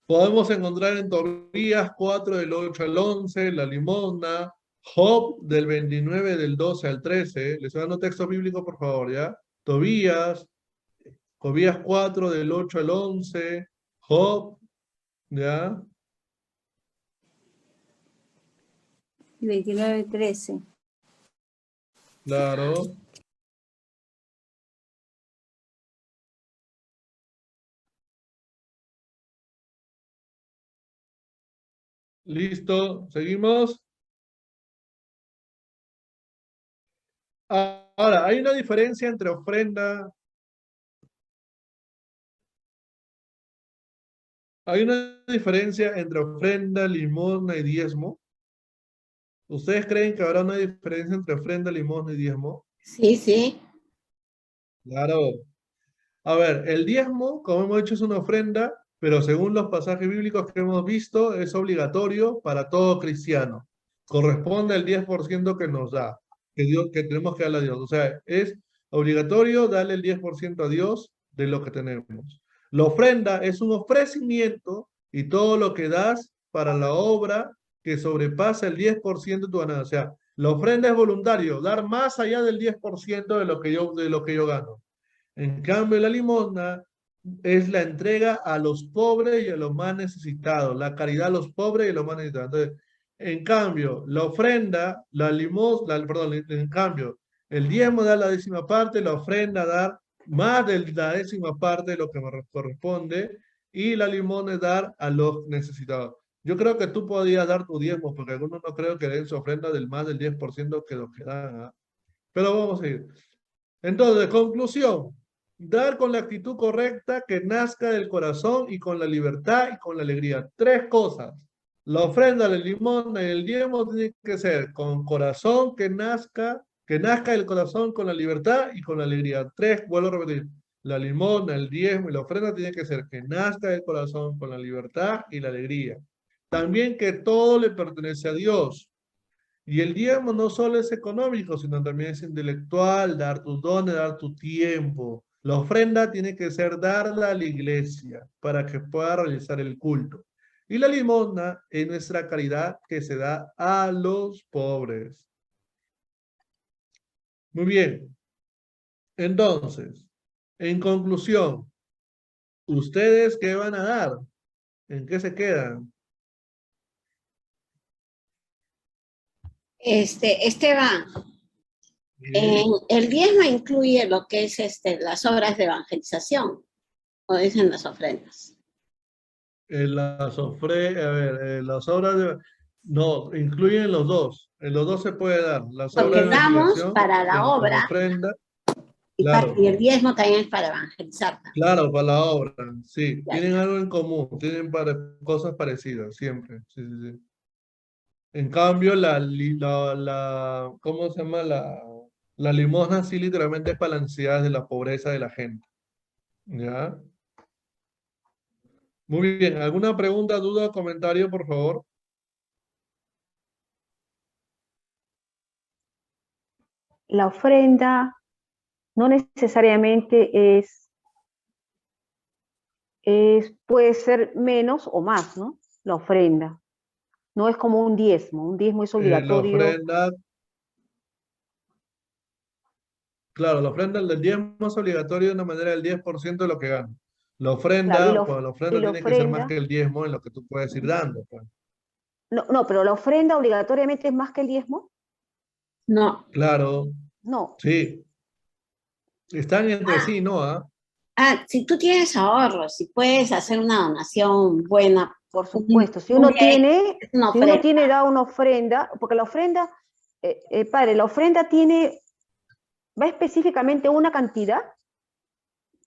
Podemos encontrar en Tobías 4, del 8 al 11, la limosna, Job del 29, del 12 al 13. Les dando texto bíblico, por favor, ¿ya? Tobías 4, del 8 al 11, Job, ¿ya? 29:13. Claro. Listo, seguimos. Ahora, hay una diferencia entre ofrenda. Hay una diferencia entre ofrenda, limosna y diezmo. ¿Ustedes creen que habrá una diferencia entre ofrenda, limosna y diezmo? Sí, sí. Claro. A ver, el diezmo, como hemos dicho, es una ofrenda, pero según los pasajes bíblicos que hemos visto, es obligatorio para todo cristiano. Corresponde al 10% que nos da, que tenemos que darle a Dios. O sea, es obligatorio darle el 10% a Dios de lo que tenemos. La ofrenda es un ofrecimiento y todo lo que das para la obra que sobrepasa el 10% de tu ganancia. O sea, la ofrenda es voluntario, dar más allá del 10% de lo que yo gano. En cambio, la limosna es la entrega a los pobres y a los más necesitados, la caridad a los pobres y a los más necesitados. Entonces, en cambio, la ofrenda, en cambio, el diezmo da la 10ª parte, la ofrenda dar más de la 10ª parte de lo que me corresponde, y la limosna es dar a los necesitados. Yo creo que tú podías dar tu diezmo, porque algunos no creo que den su ofrenda del más del 10% que lo que dan. Pero vamos a ir. Entonces, conclusión. Dar con la actitud correcta que nazca del corazón y con la libertad y con la alegría. 3 cosas. La ofrenda, la limosna y el diezmo tiene que ser con corazón que nazca del corazón con la libertad y con la alegría. 3, vuelvo a repetir. La limosna, el diezmo y la ofrenda tiene que ser que nazca del corazón con la libertad y la alegría. También que todo le pertenece a Dios. Y el diezmo no solo es económico, sino también es intelectual, dar tus dones, dar tu tiempo. La ofrenda tiene que ser darla a la iglesia para que pueda realizar el culto. Y la limosna es nuestra caridad que se da a los pobres. Muy bien. Entonces, en conclusión, ¿ustedes qué van a dar? ¿En qué se quedan? Esteban, Bien. el diezmo incluye lo que es las obras de evangelización, o dicen las ofrendas. Las obras de... No, incluyen los dos. En los dos se puede dar. Las obras Porque de damos evangelización para la como obra ofrenda. y, Claro, y el diezmo también es para evangelizar. claro, para la obra. Sí, Ya, tienen ya. algo en común. Tienen cosas parecidas, siempre. Sí, sí, sí. En cambio, ¿cómo se llama? La limosna sí literalmente es para las necesidades de la pobreza de la gente. ¿Ya? Muy bien. ¿Alguna pregunta, duda o comentario, por favor? La ofrenda no necesariamente puede ser menos o más, ¿no? La ofrenda. No es como un diezmo es La obligatorio. ofrenda, claro, la ofrenda del diezmo es obligatorio de una manera del 10% de lo que gana. La Claro, ofrenda, pues la y ofrenda la tiene que ser más que ofrenda, el diezmo en lo que tú puedes ir dando. Pues. no, pero la ofrenda obligatoriamente es más que el diezmo. No. Claro, No, sí. Están entre sí, ¿no? ¿Ah? Si tú tienes ahorros, si puedes hacer una donación buena, por supuesto. Si un uno día tiene, es una si uno ofrenda. tiene, da una ofrenda, porque la ofrenda, padre, la ofrenda va específicamente una cantidad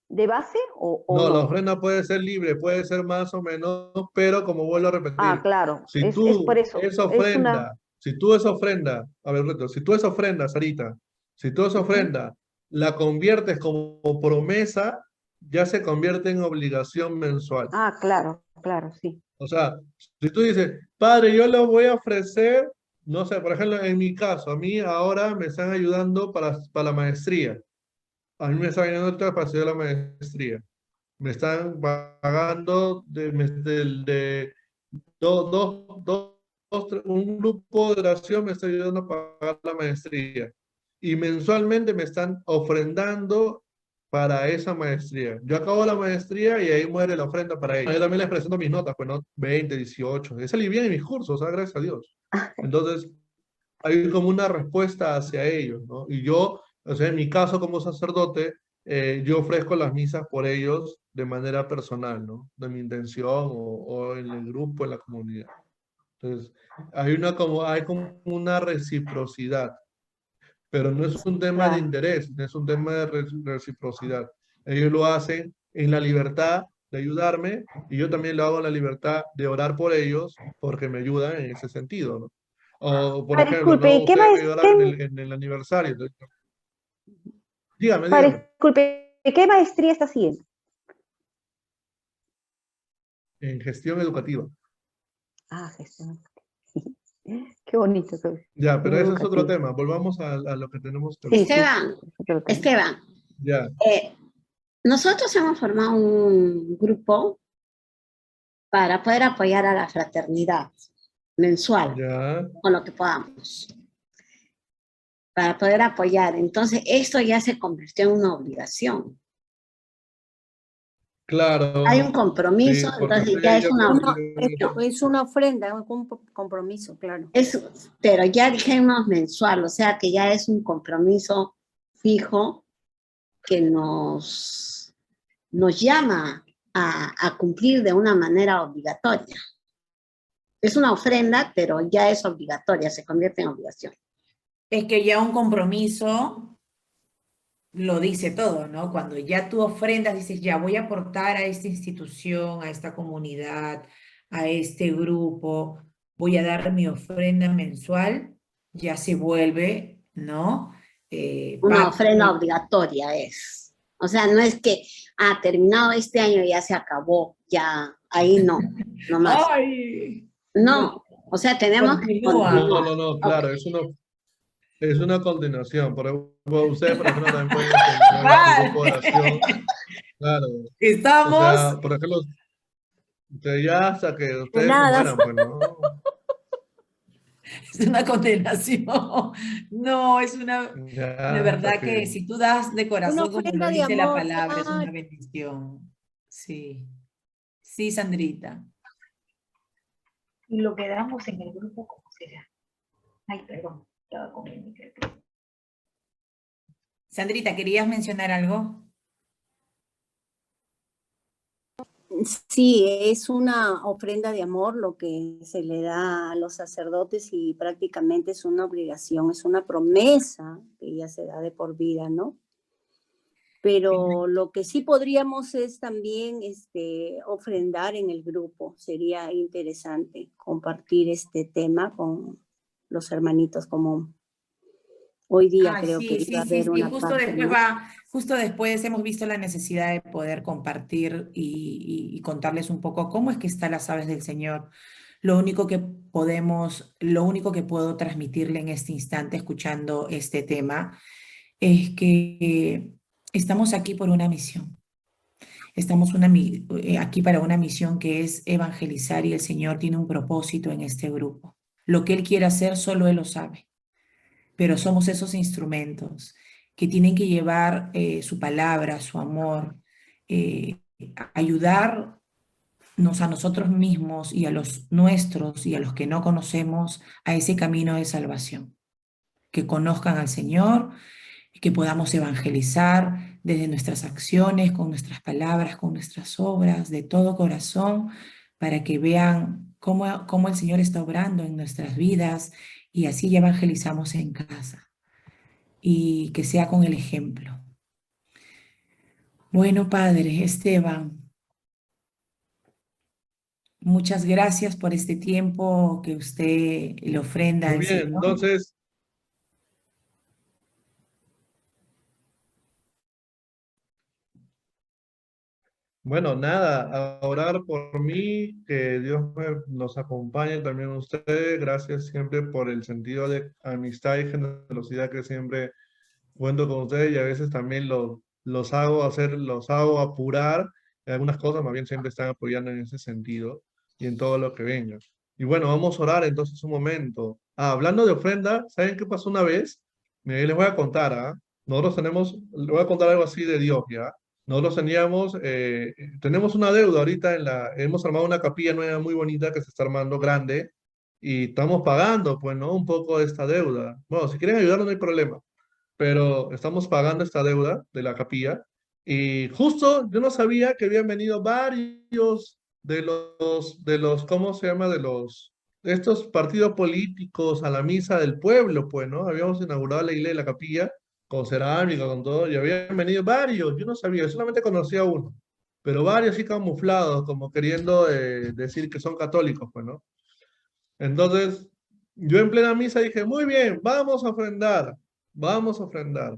de base o No, la no. ofrenda puede ser libre, puede ser más o menos, pero como vuelvo a Ah, repetir, claro, si es por tú eso, esa ofrenda, si tú esa ofrenda, a ver, Reto, si tú esa ofrenda, Sarita, si tú esa Ujú. ofrenda la conviertes como promesa, ya se convierte en obligación mensual. Ah, claro, sí. O sea, si tú dices, padre, yo le voy a ofrecer, no sé, por ejemplo, en mi caso, a mí ahora me están ayudando para la maestría. A mí me están ayudando para estudiar la maestría. Me están pagando un grupo de oración me está ayudando a pagar la maestría. Y mensualmente me están ofrendando para esa maestría. Yo acabo la maestría y ahí muere la ofrenda para ellos. Yo también les presento mis notas, pues no 20, 18. He salido bien en mis cursos, gracias a Dios. Entonces, hay como una respuesta hacia ellos, ¿no? Y yo, o sea, en mi caso como sacerdote, yo ofrezco las misas por ellos de manera personal, ¿no? De mi intención o en el grupo, en la comunidad. Entonces, hay como una reciprocidad, pero no es un tema de Claro. interés, no es un tema de reciprocidad. Ellos lo hacen en la libertad de ayudarme y yo también lo hago en la libertad de orar por ellos porque me ayudan en ese sentido, ¿no? O, por Ah, ejemplo, disculpe, no, ¿y qué ustedes me ayudaron qué, en el aniversario. Entonces, dígame, padre, dígame. disculpe, ¿qué maestría está haciendo? En gestión educativa. Ah, gestión. Qué bonito. Ya, pero Gestión ese es otro educativa. tema. Volvamos a lo que tenemos que hablar. Sí, sí. Esteban, Ya, nosotros hemos formado un grupo para poder apoyar a la fraternidad mensual, ya, con lo que podamos, para poder apoyar. Entonces, esto ya se convirtió en una obligación. Hay un claro. compromiso, Sí, porque entonces estoy ya ahí es de una acuerdo. Es una ofrenda, un compromiso, claro. pero ya dijimos mensual, o sea que ya es un compromiso fijo que nos llama a cumplir de una manera obligatoria. Es una ofrenda, pero ya es obligatoria, se convierte en obligación. Es que ya un compromiso lo dice todo, ¿no? Cuando ya tú ofrendas, dices, ya voy a aportar a esta institución, a esta comunidad, a este grupo, voy a dar mi ofrenda mensual, ya se vuelve, ¿no? Una Parte ofrenda de- obligatoria es. O sea, no es que, terminado este año ya se acabó, ya, ahí no, no más. ¡Ay! No, No, o sea, tenemos que continúa. continuar. No, Ok. claro, es una continuación. Por ejemplo, ustedes, por ejemplo, también pueden tener su grupo de Vale. oración. Claro. O Estamos sea, por ejemplo, ya hasta que ustedes se Nada. mueran, pues, ¿no? es una condenación. No, es una, de Ya hasta verdad que que... si tú das de Una corazón, como lo ofrenda de dice la amor, palabra, es una claro. bendición. Sí, sí, Sandrita. Y lo que damos en el grupo, ¿cómo será? Ay, perdón, estaba con el micrófono. Sandrita, ¿querías mencionar algo? Sí, es una ofrenda de amor lo que se le da a los sacerdotes y prácticamente es una obligación, es una promesa que ya se da de por vida, ¿no? Pero lo que sí podríamos es también ofrendar en el grupo. Sería interesante compartir este tema con los hermanitos, como hoy día Ah, creo que sí, iba sí, a sí, haber sí. una parte, ¿no? Justo después hemos visto la necesidad de poder compartir y contarles un poco cómo es que están las aves del Señor. Lo único que puedo transmitirle en este instante, escuchando este tema, es que estamos aquí por una misión. Estamos aquí para una misión que es evangelizar y el Señor tiene un propósito en este grupo. Lo que Él quiere hacer, solo Él lo sabe, pero somos esos instrumentos que tienen que llevar su palabra, su amor, ayudarnos a nosotros mismos y a los nuestros y a los que no conocemos a ese camino de salvación. Que conozcan al Señor, que podamos evangelizar desde nuestras acciones, con nuestras palabras, con nuestras obras, de todo corazón, para que vean cómo el Señor está obrando en nuestras vidas y así ya evangelizamos en casa y que sea con el ejemplo. Bueno, Padre Esteban, muchas gracias por este tiempo que usted le ofrenda Muy al bien, Señor. entonces, bueno, nada, a orar por mí, que Dios nos acompañe también a ustedes. Gracias siempre por el sentido de amistad y generosidad que siempre cuento con ustedes y a veces también los hago apurar en algunas cosas, más bien siempre están apoyando en ese sentido y en todo lo que venga. Y bueno, vamos a orar entonces un momento. Hablando de ofrenda, ¿saben qué pasó una vez? Mira, les voy a contar, ¿ah? Les voy a contar algo así de Dios, ¿ya? Nosotros tenemos una deuda ahorita hemos armado una capilla nueva muy bonita que se está armando grande y estamos pagando, pues, ¿no? Un poco de esta deuda. Bueno, si quieren ayudarnos no hay problema, pero estamos pagando esta deuda de la capilla y justo yo no sabía que habían venido varios ¿cómo se llama? De estos partidos políticos a la misa del pueblo, pues, ¿no? Habíamos inaugurado la iglesia, la capilla, con cerámica, con todo, y habían venido varios, yo no sabía, yo solamente conocía a uno, pero varios sí camuflados, como queriendo decir que son católicos, pues, ¿no? Entonces, yo en plena misa dije, muy bien, vamos a ofrendar, vamos a ofrendar.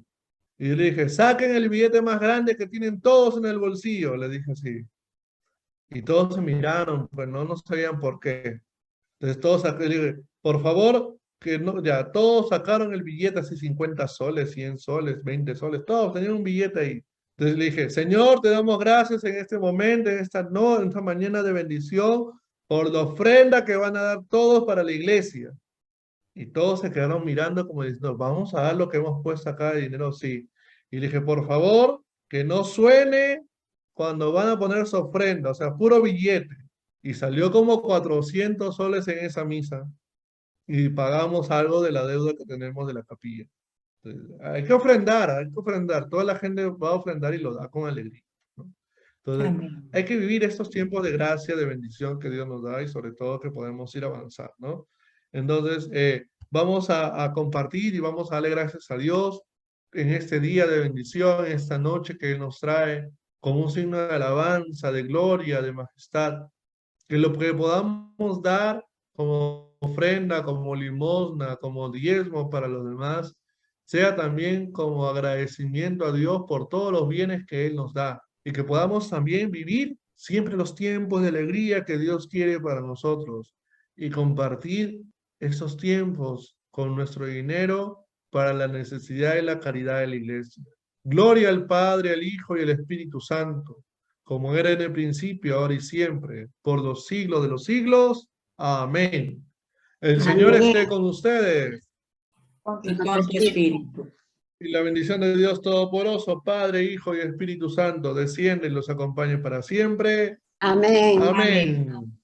Y yo le dije, saquen el billete más grande que tienen todos en el bolsillo, le dije así. Y todos se miraron, pues no sabían por qué. Entonces todos le dije, por favor, que no, ya, todos sacaron el billete así 50 soles, 100 soles, 20 soles, todos tenían un billete ahí. Entonces le dije, Señor, te damos gracias en este momento, en esta mañana de bendición, por la ofrenda que van a dar todos para la iglesia. Y todos se quedaron mirando como diciendo, vamos a dar lo que hemos puesto acá de dinero, sí. Y le dije, por favor, que no suene cuando van a poner su ofrenda, o sea, puro billete. Y salió como 400 soles en esa misa. Y pagamos algo de la deuda que tenemos de la capilla. Entonces, hay que ofrendar, hay que ofrendar. Toda la gente va a ofrendar y lo da con alegría, ¿no? Entonces, Amén. hay que vivir estos tiempos de gracia, de bendición que Dios nos da y sobre todo que podemos ir a avanzar, ¿no? Entonces, vamos a compartir y vamos a darle gracias a Dios. en este día de bendición, en esta noche que Él nos trae, como un signo de alabanza, de gloria, de majestad, que lo que podamos dar como ofrenda, como limosna, como diezmo para los demás, sea también como agradecimiento a Dios por todos los bienes que Él nos da, y que podamos también vivir siempre los tiempos de alegría que Dios quiere para nosotros, y compartir esos tiempos con nuestro dinero para la necesidad y la caridad de la iglesia. Gloria al Padre, al Hijo y al Espíritu Santo, como era en el principio, ahora y siempre, por los siglos de los siglos. Amén. El Señor Amén. esté con ustedes. Y con tu espíritu. Y la bendición de Dios Todopoderoso, Padre, Hijo y Espíritu Santo, desciende y los acompañe para siempre. Amén. Amén.